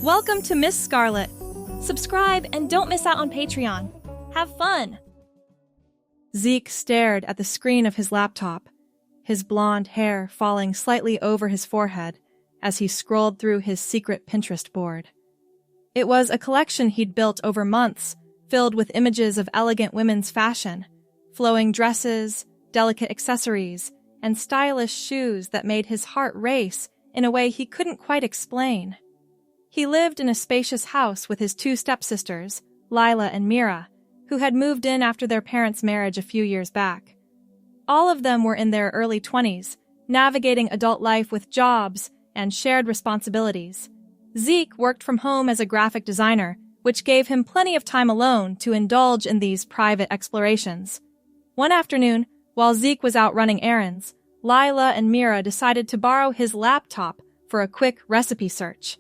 Welcome to Miss Scarlett. Subscribe and don't miss out on Patreon. Have fun! Zeke stared at the screen of his laptop, his blonde hair falling slightly over his forehead as he scrolled through his secret Pinterest board. It was a collection he'd built over months, filled with images of elegant women's fashion, flowing dresses, delicate accessories, and stylish shoes that made his heart race in a way he couldn't quite explain. He lived in a spacious house with his two stepsisters, Lila and Mira, who had moved in after their parents' marriage a few years back. All of them were in their early 20s, navigating adult life with jobs and shared responsibilities. Zeke worked from home as a graphic designer, which gave him plenty of time alone to indulge in these private explorations. One afternoon, while Zeke was out running errands, Lila and Mira decided to borrow his laptop for a quick recipe search.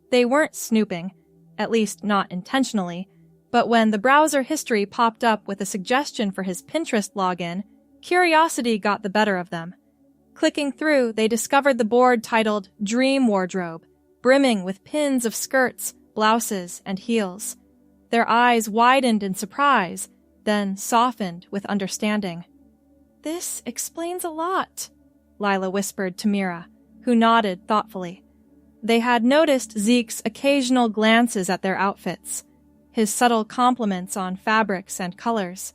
They weren't snooping, at least not intentionally, but when the browser history popped up with a suggestion for his Pinterest login, curiosity got the better of them. Clicking through, they discovered the board titled Dream Wardrobe, brimming with pins of skirts, blouses, and heels. Their eyes widened in surprise, then softened with understanding. "This explains a lot," Lila whispered to Mira, who nodded thoughtfully. They had noticed Zeke's occasional glances at their outfits, his subtle compliments on fabrics and colors.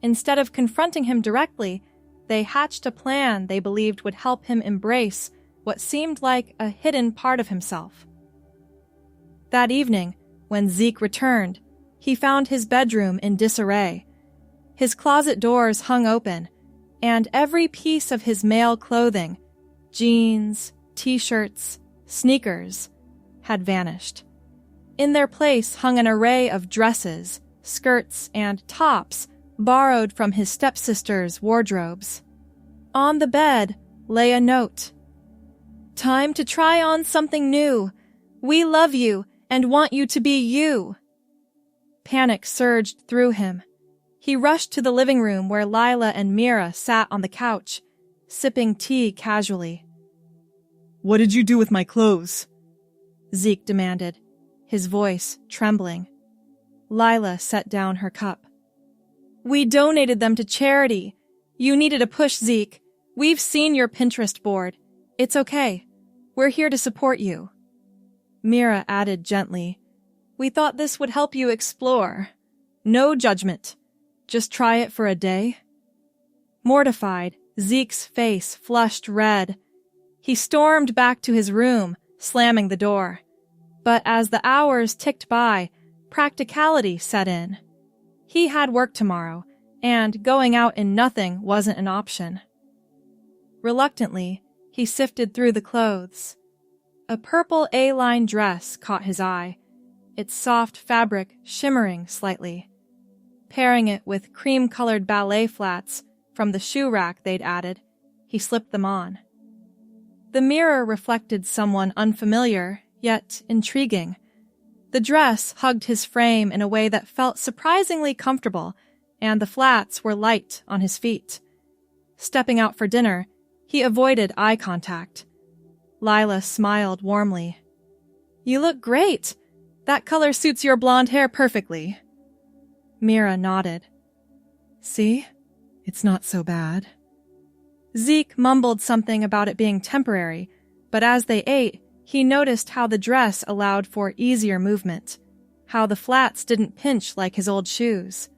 Instead of confronting him directly, they hatched a plan they believed would help him embrace what seemed like a hidden part of himself. That evening, when Zeke returned, he found his bedroom in disarray. His closet doors hung open, and every piece of his male clothing, jeans, t-shirts, sneakers, had vanished. In their place hung an array of dresses, skirts, and tops borrowed from his stepsisters' wardrobes. On the bed lay a note. "Time to try on something new. We love you and want you to be you." Panic surged through him. He rushed to the living room where Lila and Mira sat on the couch, sipping tea casually. "What did you do with my clothes?" Zeke demanded, his voice trembling. Lila set down her cup. "We donated them to charity. You needed a push, Zeke. We've seen your Pinterest board. It's okay. We're here to support you." Mira added gently, "We thought this would help you explore. No judgment. Just try it for a day." Mortified, Zeke's face flushed red. He stormed back to his room, slamming the door. But as the hours ticked by, practicality set in. He had work tomorrow, and going out in nothing wasn't an option. Reluctantly, he sifted through the clothes. A purple A-line dress caught his eye, its soft fabric shimmering slightly. Pairing it with cream-colored ballet flats from the shoe rack they'd added, he slipped them on. The mirror reflected someone unfamiliar, yet intriguing. The dress hugged his frame in a way that felt surprisingly comfortable, and the flats were light on his feet. Stepping out for dinner, he avoided eye contact. Lila smiled warmly. "You look great. That color suits your blonde hair perfectly." Mira nodded. "See? It's not so bad." Zeke mumbled something about it being temporary, but as they ate, he noticed how the dress allowed for easier movement, how the flats didn't pinch like his old shoes.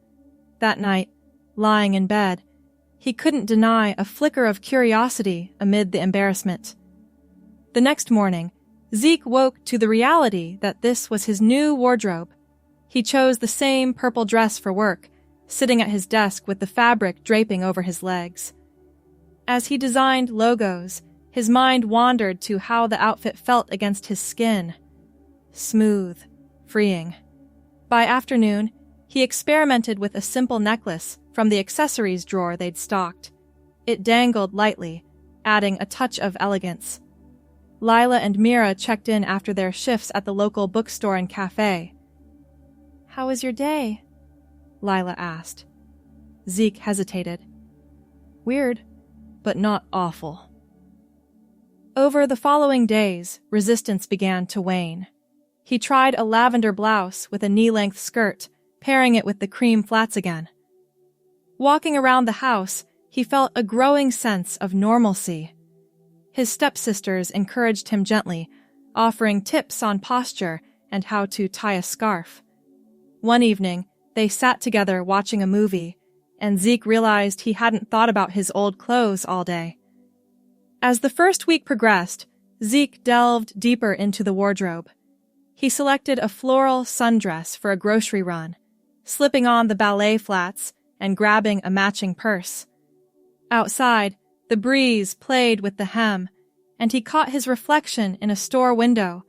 That night, lying in bed, he couldn't deny a flicker of curiosity amid the embarrassment. The next morning, Zeke woke to the reality that this was his new wardrobe. He chose the same purple dress for work, sitting at his desk with the fabric draping over his legs. As he designed logos, his mind wandered to how the outfit felt against his skin. Smooth, freeing. By afternoon, he experimented with a simple necklace from the accessories drawer they'd stocked. It dangled lightly, adding a touch of elegance. Lila and Mira checked in after their shifts at the local bookstore and cafe. "How was your day?" Lila asked. Zeke hesitated. "Weird, but not awful." Over the following days, resistance began to wane. He tried a lavender blouse with a knee-length skirt, pairing it with the cream flats again. Walking around the house, he felt a growing sense of normalcy. His stepsisters encouraged him gently, offering tips on posture and how to tie a scarf. One evening, they sat together watching a movie, and Zeke realized he hadn't thought about his old clothes all day. As the first week progressed, Zeke delved deeper into the wardrobe. He selected a floral sundress for a grocery run, slipping on the ballet flats and grabbing a matching purse. Outside, the breeze played with the hem, and he caught his reflection in a store window,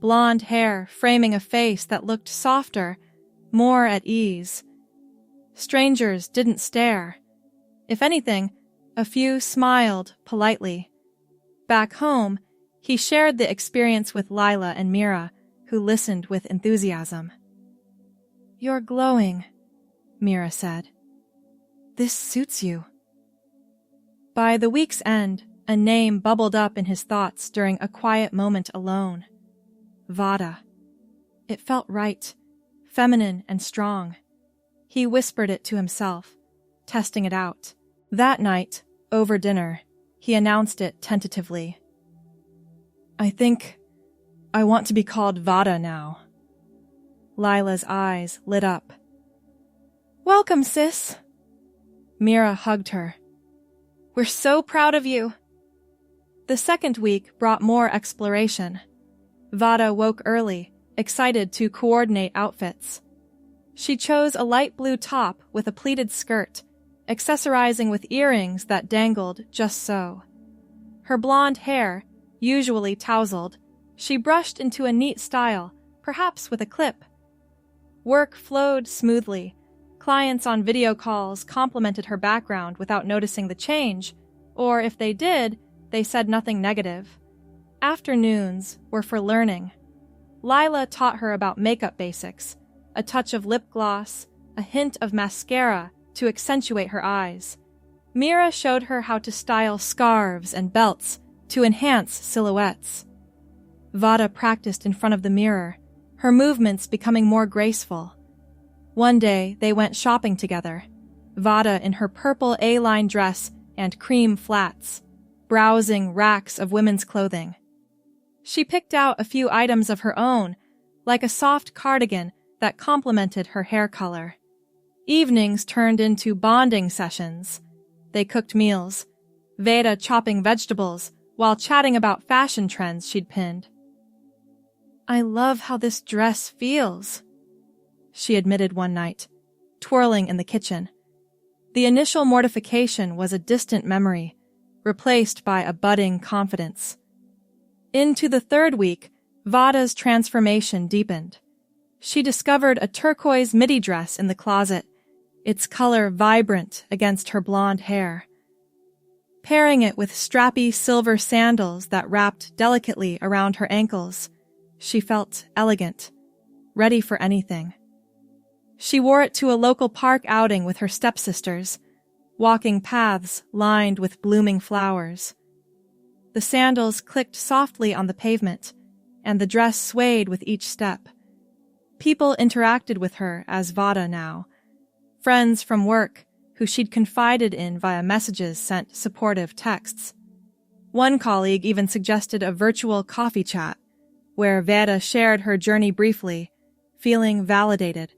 blonde hair framing a face that looked softer, more at ease. Strangers didn't stare. If anything, a few smiled politely. Back home, he shared the experience with Lila and Mira, who listened with enthusiasm. "You're glowing," Mira said. "This suits you." By the week's end, a name bubbled up in his thoughts during a quiet moment alone. Vada. It felt right, feminine and strong. He whispered it to himself, testing it out. That night, over dinner, he announced it tentatively. "I think I want to be called Vada now." Lila's eyes lit up. "Welcome, sis." Mira hugged her. "We're so proud of you." The second week brought more exploration. Vada woke early, excited to coordinate outfits. She chose a light blue top with a pleated skirt, accessorizing with earrings that dangled just so. Her blonde hair, usually tousled, she brushed into a neat style, perhaps with a clip. Work flowed smoothly. Clients on video calls complimented her background without noticing the change, or if they did, they said nothing negative. Afternoons were for learning. Lila taught her about makeup basics, a touch of lip gloss, a hint of mascara to accentuate her eyes. Mira showed her how to style scarves and belts to enhance silhouettes. Vada practiced in front of the mirror, her movements becoming more graceful. One day, they went shopping together, Vada in her purple A-line dress and cream flats, browsing racks of women's clothing. She picked out a few items of her own, like a soft cardigan that complemented her hair color. Evenings turned into bonding sessions. They cooked meals, Vada chopping vegetables while chatting about fashion trends she'd pinned. "I love how this dress feels," she admitted one night, twirling in the kitchen. The initial mortification was a distant memory, replaced by a budding confidence. Into the third week, Vada's transformation deepened. She discovered a turquoise midi dress in the closet, its color vibrant against her blonde hair. Pairing it with strappy silver sandals that wrapped delicately around her ankles, she felt elegant, ready for anything. She wore it to a local park outing with her stepsisters, walking paths lined with blooming flowers. The sandals clicked softly on the pavement, and the dress swayed with each step. People interacted with her as Vada now. Friends from work, who she'd confided in via messages, sent supportive texts. One colleague even suggested a virtual coffee chat, where Vada shared her journey briefly, feeling validated.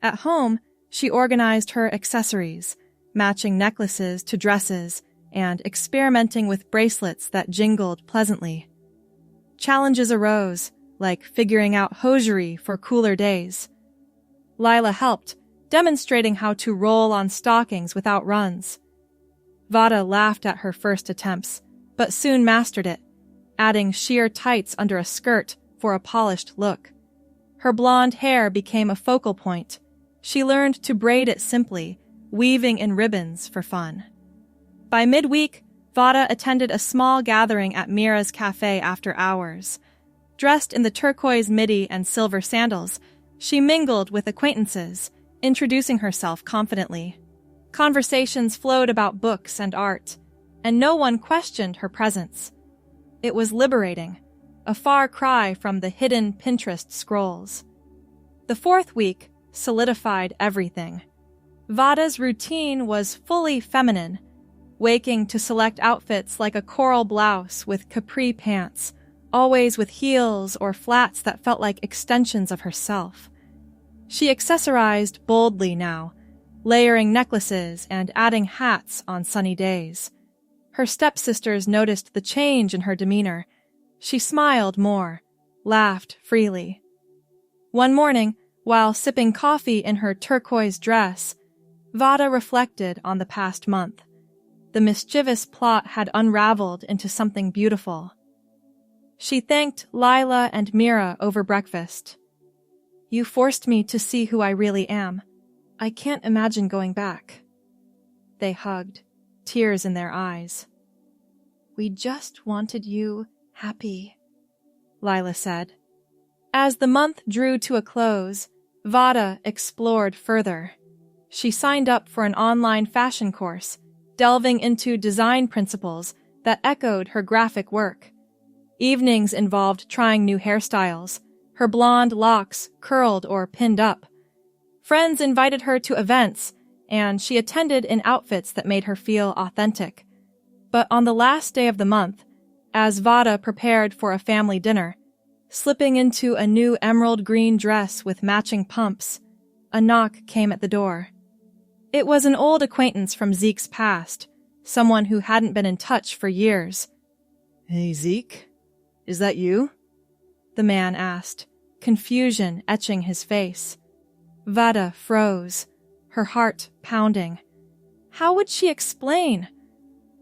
At home, she organized her accessories, matching necklaces to dresses and experimenting with bracelets that jingled pleasantly. Challenges arose, like figuring out hosiery for cooler days. Lila helped, demonstrating how to roll on stockings without runs. Vada laughed at her first attempts, but soon mastered it, adding sheer tights under a skirt for a polished look. Her blonde hair became a focal point. She learned to braid it simply, weaving in ribbons for fun. By midweek, Vada attended a small gathering at Mira's cafe after hours. Dressed in the turquoise midi and silver sandals, she mingled with acquaintances, introducing herself confidently. Conversations flowed about books and art, and no one questioned her presence. It was liberating, a far cry from the hidden Pinterest scrolls. The fourth week solidified everything. Vada's routine was fully feminine, waking to select outfits like a coral blouse with capri pants, always with heels or flats that felt like extensions of herself. She accessorized boldly now, layering necklaces and adding hats on sunny days. Her stepsisters noticed the change in her demeanor. She smiled more, laughed freely. One morning, while sipping coffee in her turquoise dress, Vada reflected on the past month. The mischievous plot had unraveled into something beautiful. She thanked Lila and Mira over breakfast. "You forced me to see who I really am. I can't imagine going back." They hugged, tears in their eyes. "We just wanted you happy," Lila said. As the month drew to a close, Vada explored further. She signed up for an online fashion course, delving into design principles that echoed her graphic work. Evenings involved trying new hairstyles, her blonde locks curled or pinned up. Friends invited her to events, and she attended in outfits that made her feel authentic. But on the last day of the month, as Vada prepared for a family dinner, slipping into a new emerald green dress with matching pumps, a knock came at the door. It was an old acquaintance from Zeke's past, someone who hadn't been in touch for years. "Hey, Zeke, is that you?" The man asked, confusion etching his face. Vada froze, her heart pounding. How would she explain?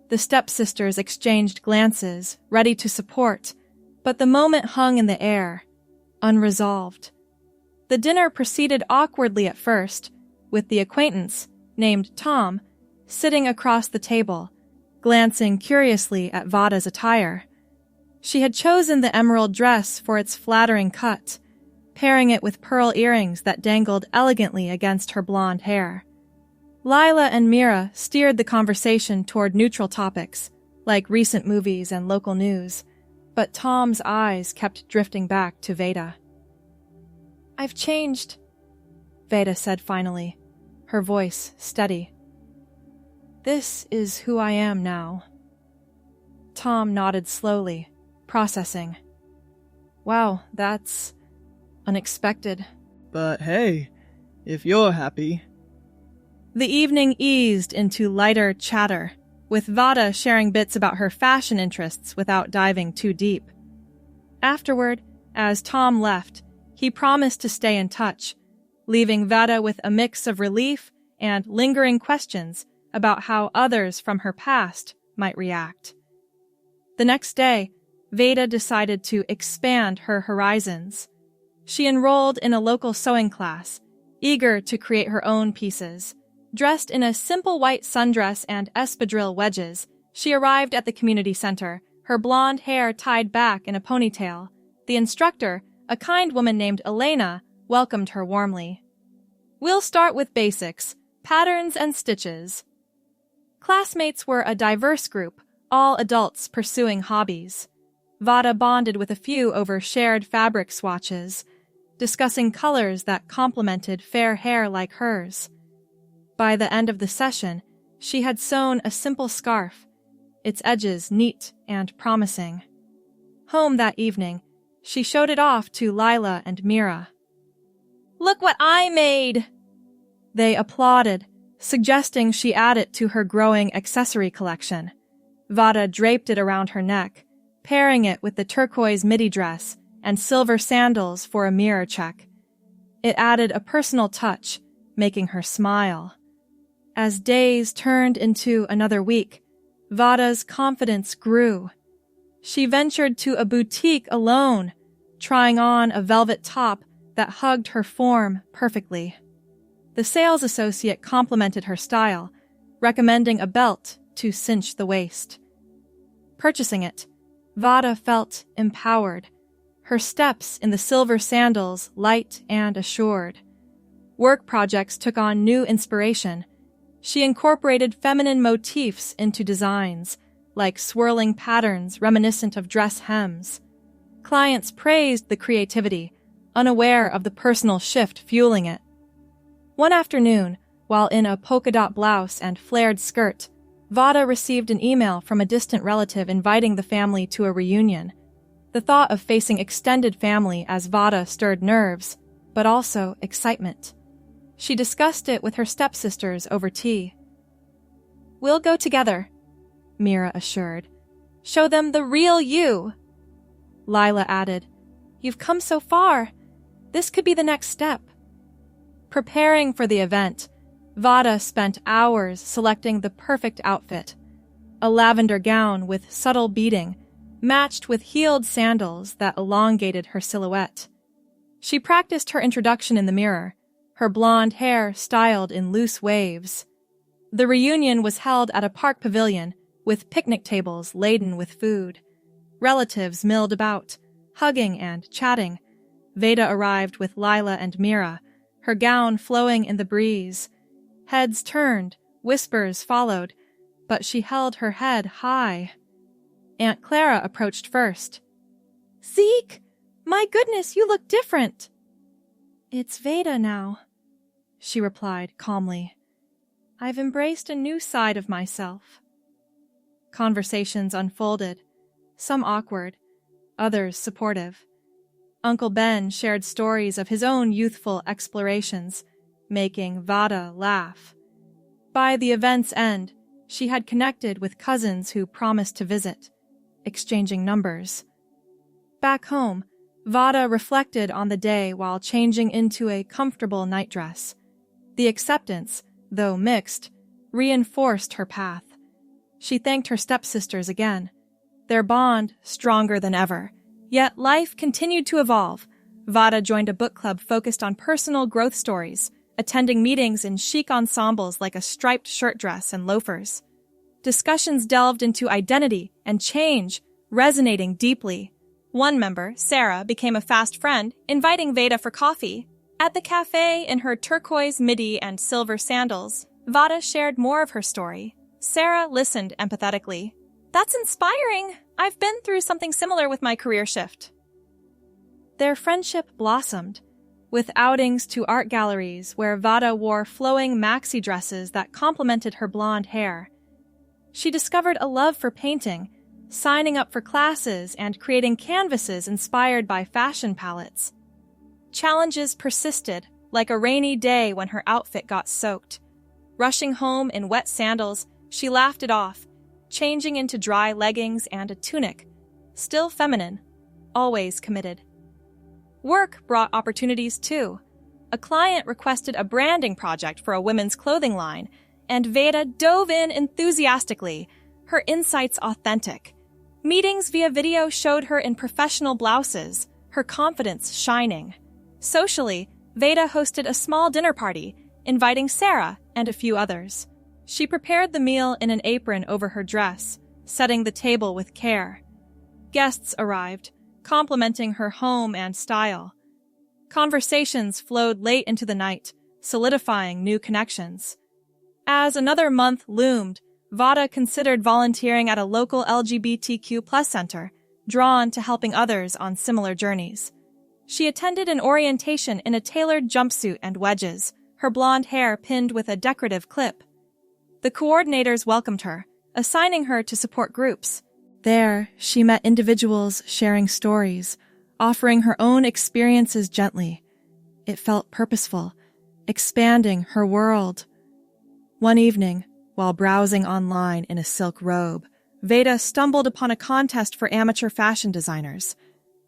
The stepsisters exchanged glances, ready to support, but the moment hung in the air, unresolved. The dinner proceeded awkwardly at first, with the acquaintance, named Tom, sitting across the table, glancing curiously at Vada's attire. She had chosen the emerald dress for its flattering cut, pairing it with pearl earrings that dangled elegantly against her blonde hair. Lila and Mira steered the conversation toward neutral topics, like recent movies and local news, but Tom's eyes kept drifting back to Vada. "I've changed," Vada said finally, her voice steady. "This is who I am now." Tom nodded slowly, processing. "Wow, that's unexpected." "But hey, if you're happy." The evening eased into lighter chatter, with Vada sharing bits about her fashion interests without diving too deep. Afterward, as Tom left, he promised to stay in touch, leaving Vada with a mix of relief and lingering questions about how others from her past might react. The next day, Vada decided to expand her horizons. She enrolled in a local sewing class, eager to create her own pieces. Dressed in a simple white sundress and espadrille wedges, she arrived at the community center, her blonde hair tied back in a ponytail. The instructor, a kind woman named Elena, welcomed her warmly. "We'll start with basics, patterns and stitches." Classmates were a diverse group, all adults pursuing hobbies. Vada bonded with a few over shared fabric swatches, discussing colors that complemented fair hair like hers. By the end of the session, she had sewn a simple scarf, its edges neat and promising. Home that evening, she showed it off to Lila and Mira. "Look what I made!" They applauded, suggesting she add it to her growing accessory collection. Vada draped it around her neck, pairing it with the turquoise midi dress and silver sandals for a mirror check. It added a personal touch, making her smile. As days turned into another week, Vada's confidence grew. She ventured to a boutique alone, trying on a velvet top that hugged her form perfectly. The sales associate complimented her style, recommending a belt to cinch the waist. Purchasing it, Vada felt empowered, her steps in the silver sandals light and assured. Work projects took on new inspiration. She incorporated feminine motifs into designs, like swirling patterns reminiscent of dress hems. Clients praised the creativity, unaware of the personal shift fueling it. One afternoon, while in a polka dot blouse and flared skirt, Vada received an email from a distant relative inviting the family to a reunion. The thought of facing extended family as Vada stirred nerves, but also excitement. She discussed it with her stepsisters over tea. "We'll go together," Mira assured. "Show them the real you." Lila added, "You've come so far. This could be the next step." Preparing for the event, Vada spent hours selecting the perfect outfit. A lavender gown with subtle beading, matched with heeled sandals that elongated her silhouette. She practiced her introduction in the mirror, her blonde hair styled in loose waves. The reunion was held at a park pavilion, with picnic tables laden with food. Relatives milled about, hugging and chatting. Vada arrived with Lila and Mira, her gown flowing in the breeze. Heads turned, whispers followed, but she held her head high. Aunt Clara approached first. "Zeke! My goodness, you look different!" "It's Vada now," she replied calmly. "I've embraced a new side of myself." Conversations unfolded, some awkward, others supportive. Uncle Ben shared stories of his own youthful explorations, making Vada laugh. By the event's end, she had connected with cousins who promised to visit, exchanging numbers. Back home, Vada reflected on the day while changing into a comfortable nightdress. The acceptance, though mixed, reinforced her path. She thanked her stepsisters again, their bond stronger than ever. Yet life continued to evolve. Vada joined a book club focused on personal growth stories, attending meetings in chic ensembles like a striped shirt dress and loafers. Discussions delved into identity and change, resonating deeply. One member, Sarah, became a fast friend, inviting Vada for coffee. At the cafe, in her turquoise midi and silver sandals, Vada shared more of her story. Sarah listened empathetically. "That's inspiring. I've been through something similar with my career shift." Their friendship blossomed, with outings to art galleries where Vada wore flowing maxi dresses that complemented her blonde hair. She discovered a love for painting, signing up for classes and creating canvases inspired by fashion palettes. Challenges persisted, like a rainy day when her outfit got soaked. Rushing home in wet sandals, she laughed it off, changing into dry leggings and a tunic, still feminine, always committed. Work brought opportunities too. A client requested a branding project for a women's clothing line, and Vada dove in enthusiastically, her insights authentic. Meetings via video showed her in professional blouses, her confidence shining. Socially, Vada hosted a small dinner party, inviting Sarah and a few others. She prepared the meal in an apron over her dress, setting the table with care. Guests arrived, complimenting her home and style. Conversations flowed late into the night, solidifying new connections. As another month loomed, Vada considered volunteering at a local LGBTQ+ center, drawn to helping others on similar journeys. She attended an orientation in a tailored jumpsuit and wedges, her blonde hair pinned with a decorative clip. The coordinators welcomed her, assigning her to support groups. There, she met individuals sharing stories, offering her own experiences gently. It felt purposeful, expanding her world. One evening, while browsing online in a silk robe, Vada stumbled upon a contest for amateur fashion designers.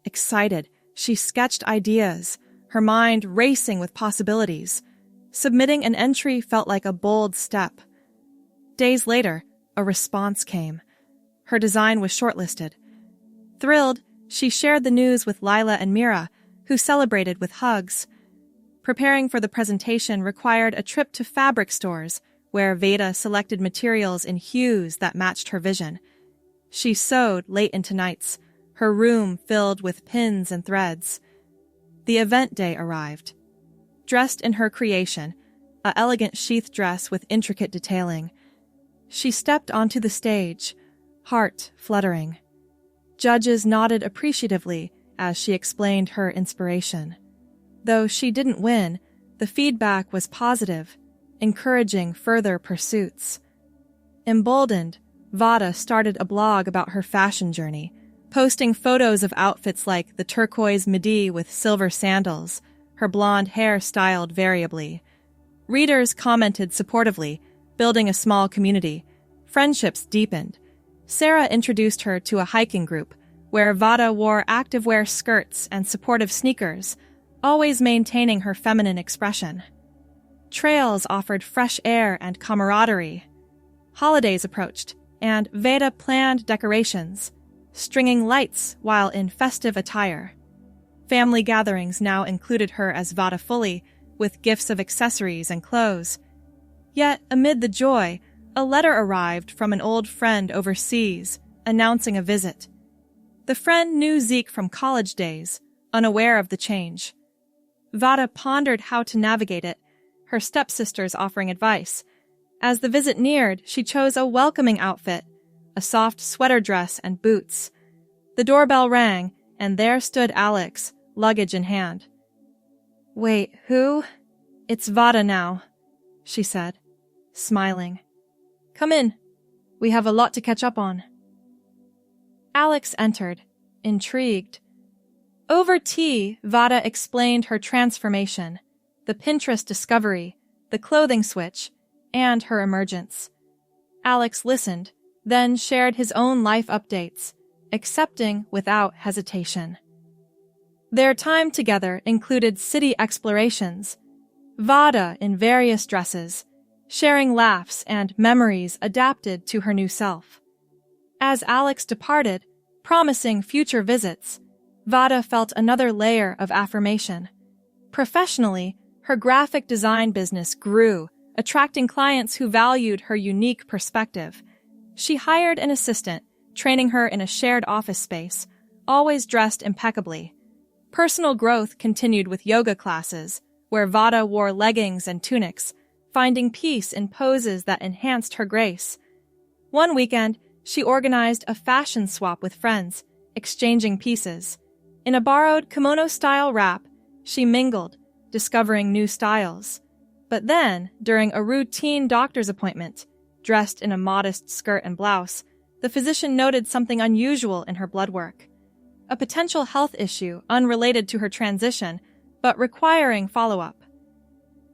Excited, she sketched ideas, her mind racing with possibilities. Submitting an entry felt like a bold step. Days later, a response came. Her design was shortlisted. Thrilled, she shared the news with Lila and Mira, who celebrated with hugs. Preparing for the presentation required a trip to fabric stores, where Vada selected materials in hues that matched her vision. She sewed late into nights, her room filled with pins and threads. The event day arrived. Dressed in her creation, an elegant sheath dress with intricate detailing, she stepped onto the stage, heart fluttering. Judges nodded appreciatively as she explained her inspiration. Though she didn't win, the feedback was positive, encouraging further pursuits. Emboldened, Vada started a blog about her fashion journey, posting photos of outfits like the turquoise midi with silver sandals, her blonde hair styled variably. Readers commented supportively, building a small community. Friendships deepened. Sarah introduced her to a hiking group, where Vada wore activewear skirts and supportive sneakers, always maintaining her feminine expression. Trails offered fresh air and camaraderie. Holidays approached, and Vada planned decorations, stringing lights while in festive attire. Family gatherings now included her as Vada fully, with gifts of accessories and clothes. Yet, amid the joy, a letter arrived from an old friend overseas, announcing a visit. The friend knew Zeke from college days, unaware of the change. Vada pondered how to navigate it, her stepsisters offering advice. As the visit neared, she chose a welcoming outfit, a soft sweater dress and boots. The doorbell rang, and there stood Alex, luggage in hand. "Wait, who?" "It's Vada now," she said, smiling. "Come in. We have a lot to catch up on." Alex entered, intrigued. Over tea, Vada explained her transformation, the Pinterest discovery, the clothing switch, and her emergence. Alex listened, then shared his own life updates, accepting without hesitation. Their time together included city explorations, Vada in various dresses, sharing laughs and memories adapted to her new self. As Alex departed, promising future visits, Vada felt another layer of affirmation. Professionally, her graphic design business grew, attracting clients who valued her unique perspective. She hired an assistant, training her in a shared office space, always dressed impeccably. Personal growth continued with yoga classes, where Vada wore leggings and tunics, finding peace in poses that enhanced her grace. One weekend, she organized a fashion swap with friends, exchanging pieces. In a borrowed kimono-style wrap, she mingled, discovering new styles. But then, during a routine doctor's appointment, dressed in a modest skirt and blouse, the physician noted something unusual in her blood work. A potential health issue unrelated to her transition, but requiring follow-up.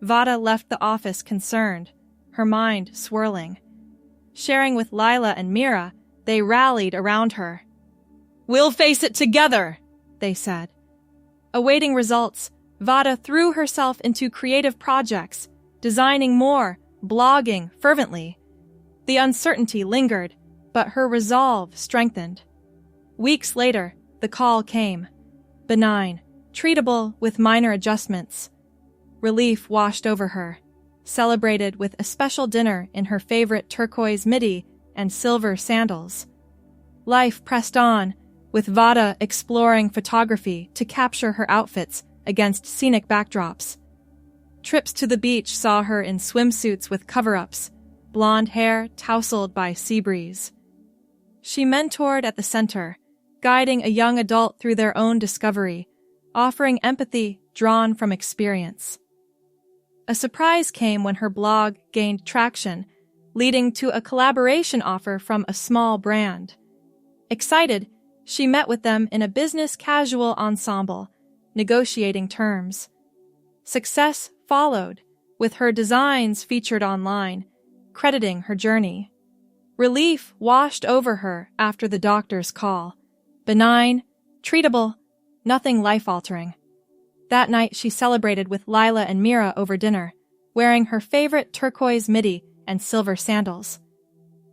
Vada left the office concerned, her mind swirling. Sharing with Lila and Mira, they rallied around her. "We'll face it together," they said. Awaiting results, Vada threw herself into creative projects, designing more, blogging fervently. The uncertainty lingered, but her resolve strengthened. Weeks later, the call came. Benign, treatable with minor adjustments. Relief washed over her, celebrated with a special dinner in her favorite turquoise midi and silver sandals. Life pressed on, with Vada exploring photography to capture her outfits against scenic backdrops. Trips to the beach saw her in swimsuits with cover-ups, blonde hair tousled by sea breeze. She mentored at the center, guiding a young adult through their own discovery, offering empathy drawn from experience. A surprise came when her blog gained traction, leading to a collaboration offer from a small brand. Excited, she met with them in a business casual ensemble, negotiating terms. Success followed, with her designs featured online, crediting her journey. Relief washed over her after the doctor's call. Benign, treatable, nothing life-altering. That night she celebrated with Lila and Mira over dinner, wearing her favorite turquoise midi and silver sandals.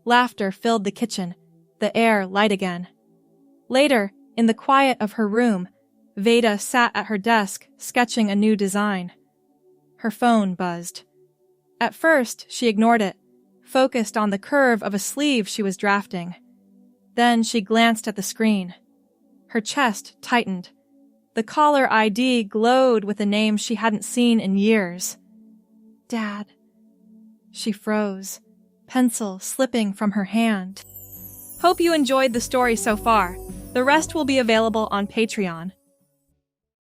Laughter filled the kitchen, the air light again. Later, in the quiet of her room, Vada sat at her desk sketching a new design. Her phone buzzed. At first, she ignored it, focused on the curve of a sleeve she was drafting. Then she glanced at the screen. Her chest tightened. The caller ID glowed with a name she hadn't seen in years. Dad. She froze, pencil slipping from her hand. Hope you enjoyed the story so far, The rest will be available on Patreon.